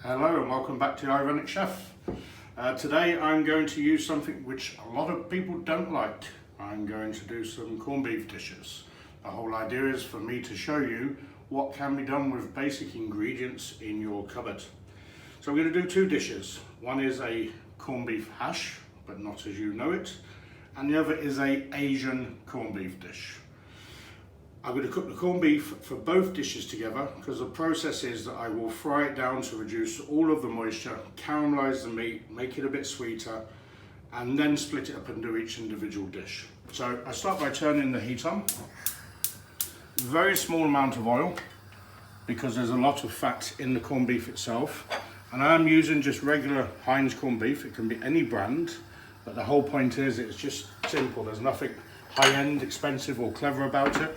Hello and welcome back to Ironic Chef. Today I'm going to use something which a lot of people don't like. I'm going to do some corned beef dishes. The whole idea is for me to show you what can be done with basic ingredients in your cupboard. So I'm going to do two dishes. One is a corned beef hash, but not as you know it, and the other is a Asian corned beef dish. I'm going to cook the corned beef for both dishes together because the process is that I will fry it down to reduce all of the moisture, caramelise the meat, make it a bit sweeter, and then split it up and do each individual dish. So I start by turning the heat on. Very small amount of oil because there's a lot of fat in the corned beef itself. And I am using just regular Heinz corned beef. It can be any brand, but the whole point is it's just simple. There's nothing high-end, expensive or clever about it.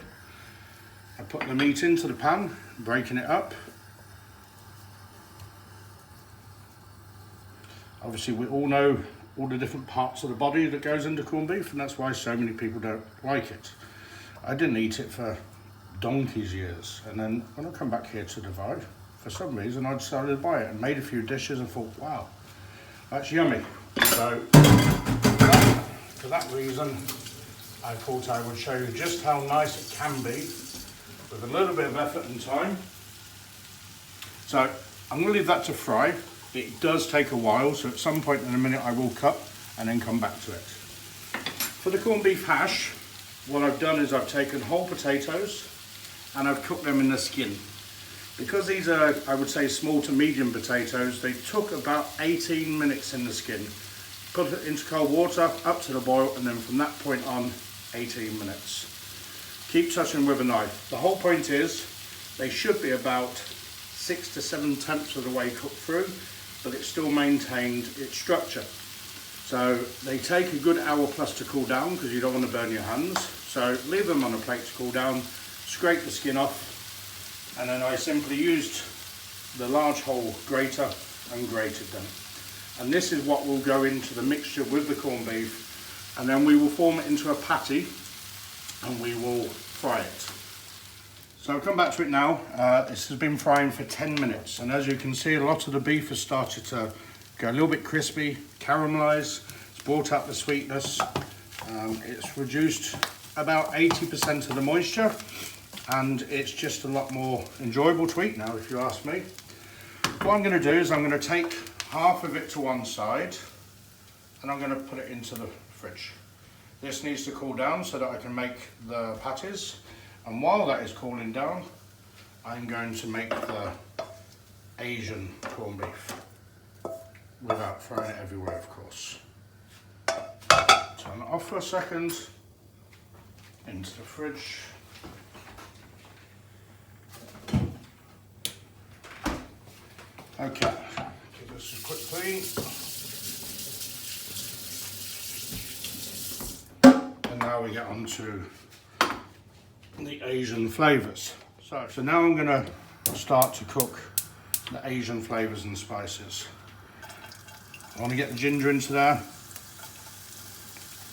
I put the meat into the pan, breaking it up. Obviously we all know all the different parts of the body that goes into corned beef, and that's why so many people don't like it. I didn't eat it for donkey's years, and then when I come back here to Dubai, for some reason I decided to buy it and made a few dishes and thought, wow, that's yummy. So for that reason I thought I would show you just how nice it can be with a little bit of effort and time. So I'm going to leave that to fry. It does take a while, so at some point in a minute I will cut and then come back to it. For the corned beef hash, what I've done is I've taken whole potatoes and I've cooked them in the skin. Because these are, I would say, small to medium potatoes, they took about 18 minutes in the skin. Put it into cold water, up to the boil, and then from that point on, 18 minutes. Keep touching with a knife. The whole point is they should be about 6 to 7/10 of the way cooked through, but it still maintained its structure. So they take a good hour plus to cool down because you don't want to burn your hands. So leave them on a plate to cool down, scrape the skin off, and then I simply used the large hole grater and grated them. And this is what will go into the mixture with the corned beef, and then we will form it into a patty and we will fry it. So I'll come back to it now. This has been frying for 10 minutes, and as you can see, a lot of the beef has started to go a little bit crispy, caramelise. It's brought out the sweetness. It's reduced about 80% of the moisture, and it's just a lot more enjoyable to eat now, if you ask me. What I'm going to do is I'm going to take half of it to one side and I'm going to put it into the fridge. This needs to cool down so that I can make the patties, and while that is cooling down I'm going to make the Asian corned beef without throwing it everywhere, of course. Turn it off for a second, into the fridge. Okay, give this a quick clean. And now we get on to the Asian flavours. So now I'm going to start to cook the Asian flavours and spices. I want to get the ginger into there.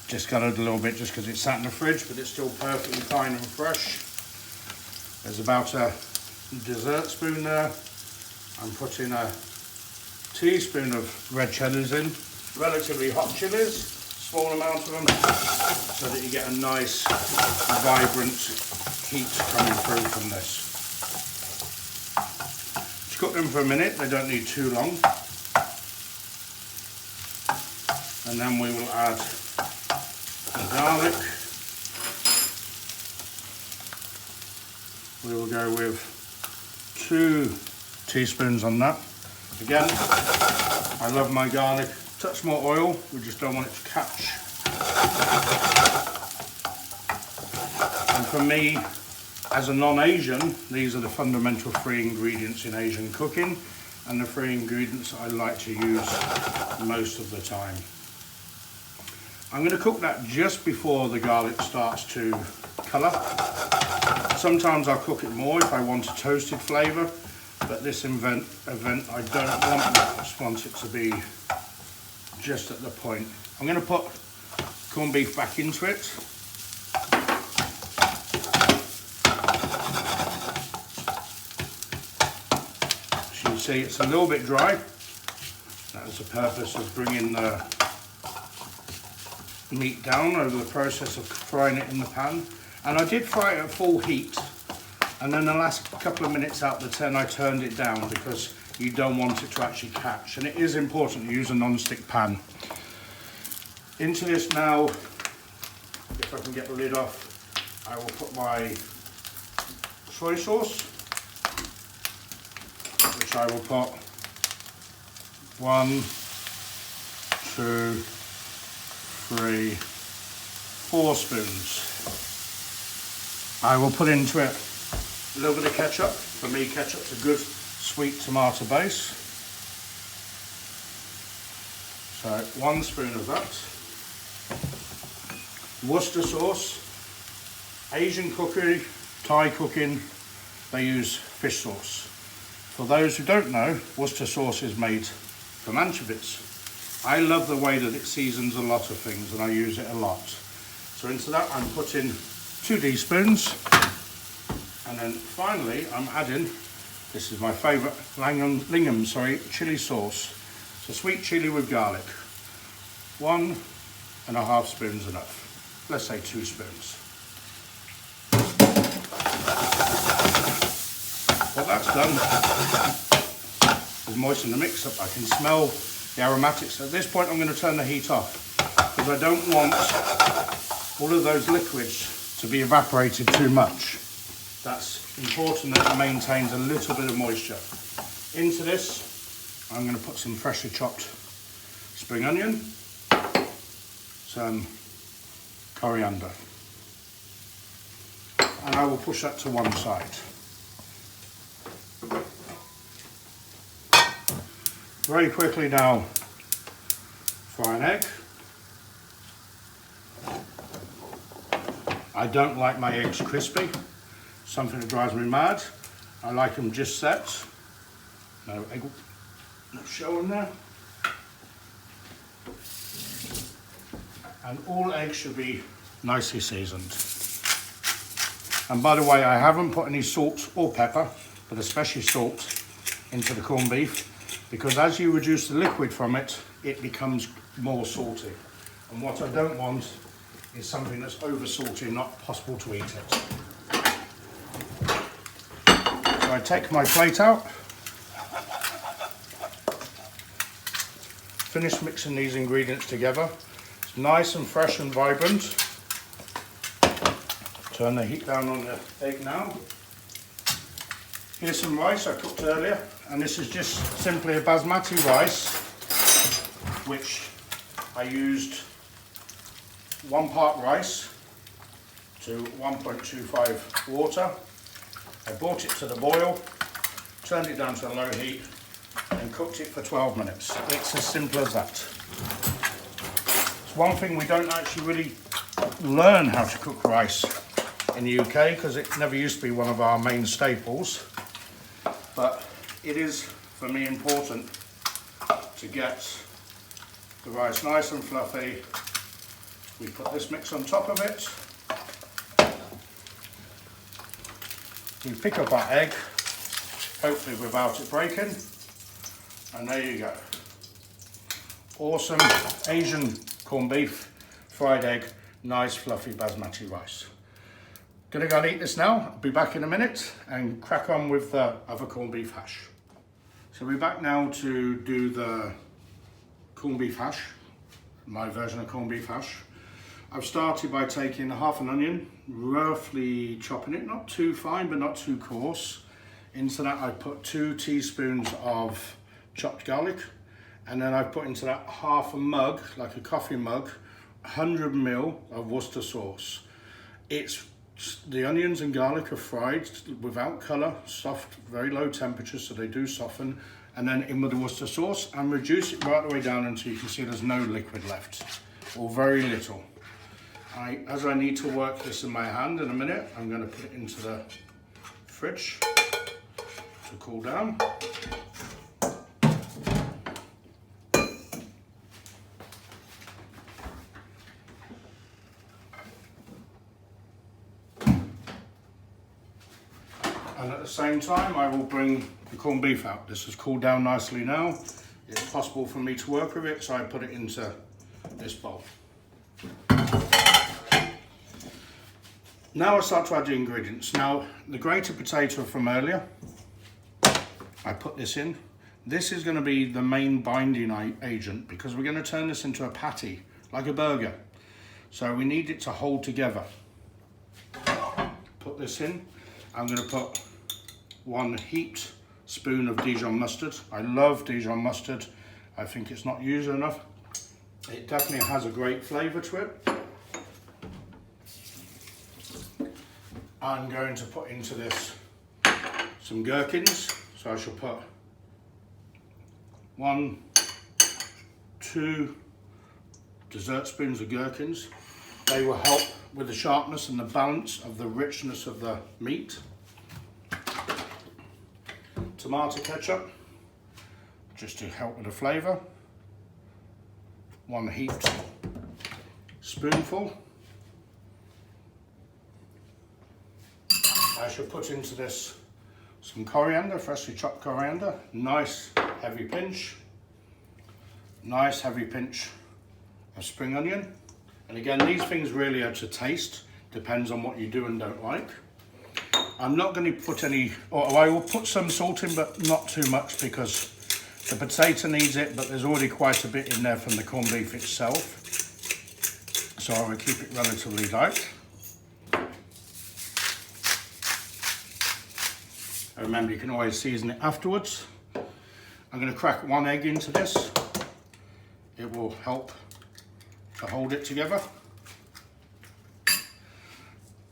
Just got it a little bit just because it's sat in the fridge, but it's still perfectly fine and fresh. There's about a dessert spoon there. I'm putting a teaspoon of red chillis in, relatively hot chillis, small amount of them, so that you get a nice vibrant heat coming through from this. Just cook them for a minute, they don't need too long. And then we will add the garlic. We will go with 2 teaspoons on that. Again, I love my garlic. Touch more oil, we just don't want it to catch. And for me, as a non-Asian, these are the fundamental 3 ingredients in Asian cooking, and the 3 ingredients I like to use most of the time. I'm going to cook that just before the garlic starts to colour. Sometimes I'll cook it more if I want a toasted flavour, but this event I don't want that. I just want it to be just at the point. I'm going to put corned beef back into it. As you can see it's a little bit dry. That is the purpose of bringing the meat down over the process of frying it in the pan. And I did fry it at full heat, and then the last couple of minutes out the tin I turned it down because you don't want it to actually catch, and it is important to use a non-stick pan. Into this now, if I can get the lid off, I will put my soy sauce, which I will put 1, 2, 3, 4 spoons. I will put into it a little bit of ketchup. For me, ketchup's a good sweet tomato base. So 1 spoon of that. Worcestershire sauce. Asian cookery, Thai cooking, they use fish sauce. For those who don't know, Worcestershire sauce is made from anchovies. I love the way that it seasons a lot of things, and I use it a lot. So into that I'm putting 2 teaspoons, and then finally I'm adding, this is my favourite, Lingham's chilli sauce. So sweet chilli with garlic. 1.5 spoons enough. Let's say 2 spoons. What that's done is moisten the mix up. I can smell the aromatics. At this point I'm going to turn the heat off because I don't want all of those liquids to be evaporated too much. That's important that it maintains a little bit of moisture. Into this I'm going to put some freshly chopped spring onion, some coriander, and I will push that to one side. Very quickly now, fry an egg. I don't like my eggs crispy, something that drives me mad. I like them just set. No egg, no shell in there. And all eggs should be nicely seasoned. And by the way, I haven't put any salt or pepper, but especially salt, into the corned beef, because as you reduce the liquid from it, it becomes more salty. And what I don't want is something that's over salty and not possible to eat it. So I take my plate out, finish mixing these ingredients together. It's nice and fresh and vibrant. Turn the heat down on the egg now. Here's some rice I cooked earlier, and this is just simply a basmati rice, which I used 1 part rice to 1.25 water. I brought it to the boil, turned it down to a low heat, and cooked it for 12 minutes. It's as simple as that. It's one thing we don't actually really learn how to cook rice in the UK because it never used to be one of our main staples. But it is, for me, important to get the rice nice and fluffy. We put this mix on top of it. We pick up our egg, hopefully without it breaking. And there you go. Awesome Asian corned beef, fried egg, nice fluffy basmati rice. Gonna go and eat this now. I'll be back in a minute and crack on with the other corned beef hash. So we're back now to do the corned beef hash, my version of corned beef hash. I've started by taking half an onion, roughly chopping it, not too fine but not too coarse. Into that I put 2 teaspoons of chopped garlic, and then I put into that half a mug, like a coffee mug, 100 ml of Worcestershire sauce. The onions and garlic are fried without colour, soft, very low temperature, so they do soften, and then in with the Worcestershire sauce and reduce it right the way down until you can see there's no liquid left, or very little. As I need to work this in my hand in a minute, I'm going to put it into the fridge to cool down. And at the same time I will bring the corned beef out. This has cooled down nicely now. It's possible for me to work with it, so I put it into this bowl. Now I start to add the ingredients. Now, the grated potato from earlier, I put this in. This is going to be the main binding agent because we're going to turn this into a patty, like a burger. So we need it to hold together. Put this in. I'm going to put 1 heaped spoon of Dijon mustard. I love Dijon mustard. I think it's not used enough. It definitely has a great flavour to it. I'm going to put into this some gherkins. So I shall put 1, 2 dessert spoons of gherkins. They will help with the sharpness and the balance of the richness of the meat. Tomato ketchup, just to help with the flavour. 1 heaped spoonful. I shall put into this some coriander, freshly chopped coriander, nice heavy pinch. Nice heavy pinch of spring onion. And again, these things really are to taste, depends on what you do and don't like. I'm not going to put any, or I will put some salt in, but not too much because the potato needs it, but there's already quite a bit in there from the corned beef itself. So I will keep it relatively light. And remember, you can always season it afterwards. I'm going to crack 1 egg into this. It will help to hold it together.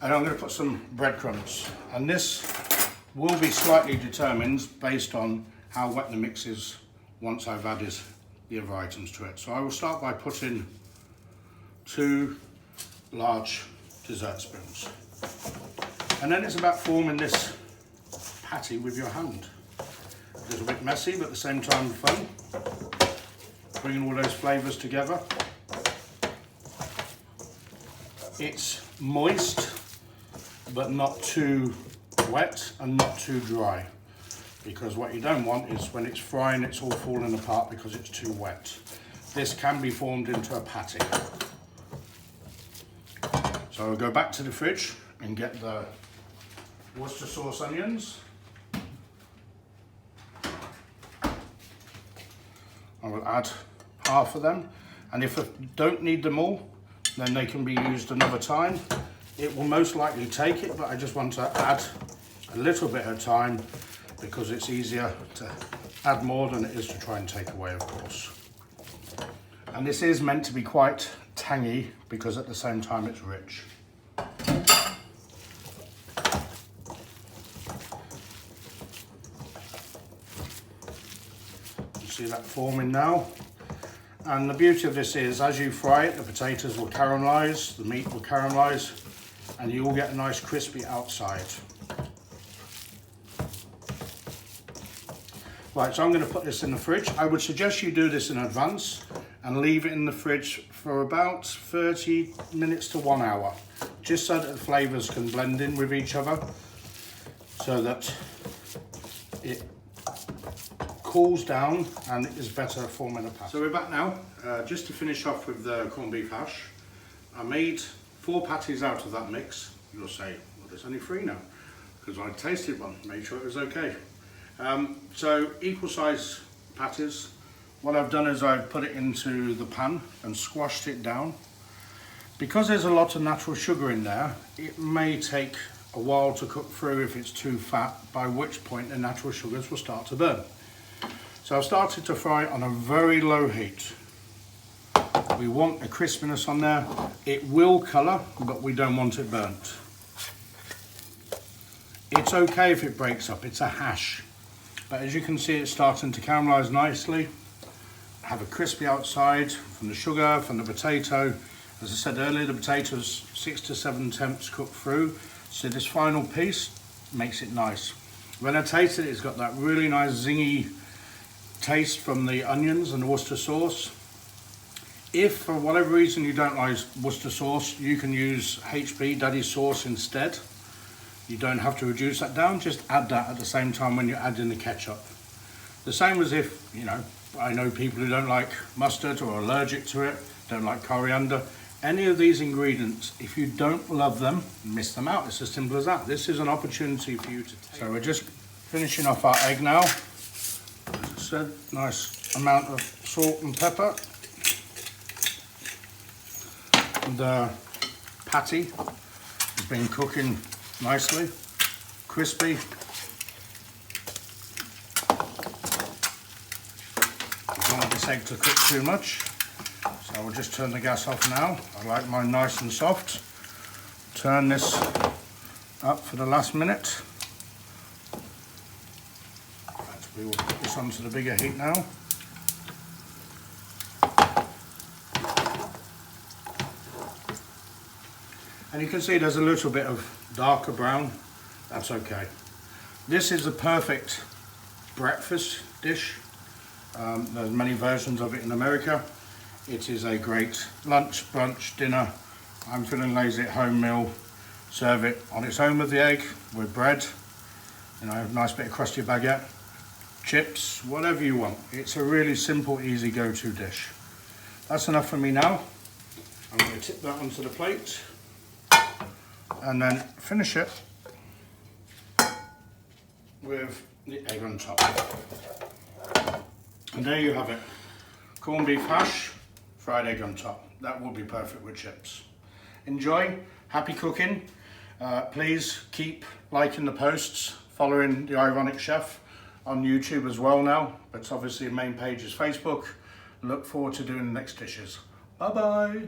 And I'm going to put some breadcrumbs, and this will be slightly determined based on how wet the mix is once I've added the other items to it. So I will start by putting 2 large dessert spoons, and then it's about forming this patty with your hand. A little bit messy, but at the same time fun. Bringing all those flavours together. It's moist, but not too wet and not too dry, because what you don't want is when it's frying it's all falling apart because it's too wet. This can be formed into a patty. So I'll go back to the fridge and get the Worcestershire sauce onions. I will add half of them, and if I don't need them all, then they can be used another time. It will most likely take it, but I just want to add a little bit at a time because it's easier to add more than it is to try and take away, of course. And this is meant to be quite tangy because at the same time it's rich. You see that forming now? And the beauty of this is, as you fry it, the potatoes will caramelise, the meat will caramelise, and you will get a nice crispy outside. Right, so I'm going to put this in the fridge. I would suggest you do this in advance and leave it in the fridge for about 30 minutes to 1 hour, just so that the flavours can blend in with each other, so that it cools down and it is better forming a patty. So we're back now, just to finish off with the corned beef hash. I made 4 patties out of that mix. You'll say, well, there's only 3 now, because I tasted one, made sure it was okay. So equal size patties. What I've done is I've put it into the pan and squashed it down. Because there's a lot of natural sugar in there, it may take a while to cook through if it's too fat, by which point the natural sugars will start to burn. So I've started to fry on a very low heat. We want a crispiness on there. It will colour, but we don't want it burnt. It's okay if it breaks up, it's a hash. But as you can see, it's starting to caramelise nicely. Have a crispy outside from the sugar, from the potato. As I said earlier, the potato's 6 to 7 temps cooked through. So this final piece makes it nice. When I taste it, it's got that really nice zingy taste from the onions and the Worcester sauce. If for whatever reason you don't like Worcester sauce, you can use HB Daddy's sauce instead. You don't have to reduce that down, just add that at the same time when you're adding the ketchup. The same as if, you know, I know people who don't like mustard or are allergic to it, don't like coriander. Any of these ingredients, if you don't love them, miss them out. It's as simple as that. This is an opportunity for you to take. So we're just finishing off our egg now. As I said, nice amount of salt and pepper. The patty has been cooking nicely, crispy. You don't want this egg to cook too much, so we'll just turn the gas off now. I like mine nice and soft. Turn this up for the last minute. We will put this onto the bigger heat now. And you can see there's a little bit of darker brown. That's okay. This is a perfect breakfast dish. There's many versions of it in America. It is a great lunch, brunch, dinner. I'm feeling lazy at home meal. Serve it on its own with the egg, with bread. You know, a nice bit of crusty baguette, chips, whatever you want. It's a really simple, easy go-to dish. That's enough for me now. I'm going to tip that onto the plate and then finish it with the egg on top. And there you have it. Corned beef hash, fried egg on top. That will be perfect with chips. Enjoy, happy cooking. Please keep liking the posts, following The Ironic Chef on YouTube as well now, but obviously the main page is Facebook. Look forward to doing the next dishes. Bye bye.